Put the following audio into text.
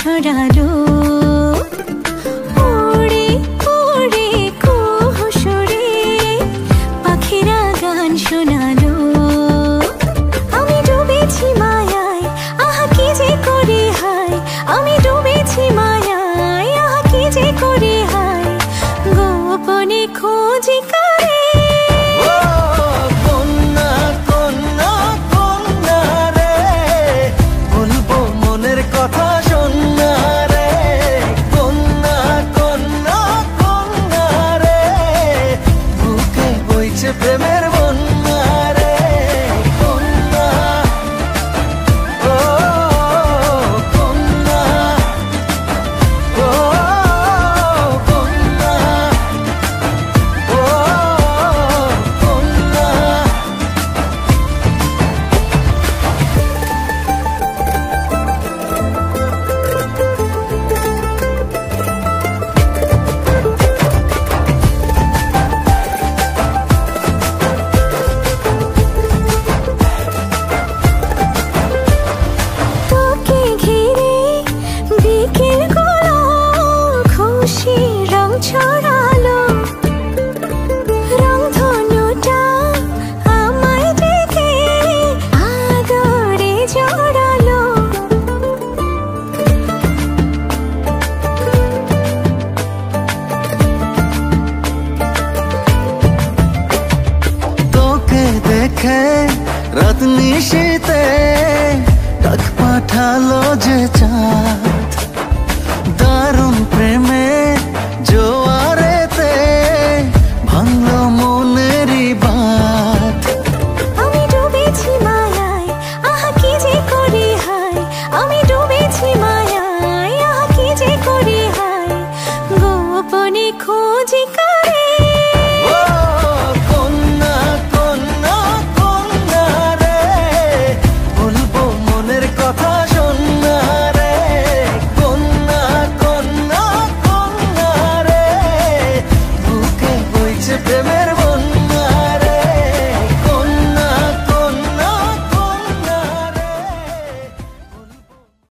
ছড়ালো, উড়ে উড়ে কুহু সুরে পাখিরা গান শোনালো। আমি ডুবেছি মায়ায়, আহা কি যে করি হায়, আমি ডুবেছি মায়ায়, আহা কি যে করি হায়, গোপনে খোঁজি করে। প্রেমের বন্যা রে কন্যা, ও কন্যা, ও কন্যা, ও কন্যা। ছড়ালো রংধনুটা আমায় ডেকে আদরে জড়ালো। তোকে দেখে রাত নিশীতে ডাক পাঠালো যে চাঁদ,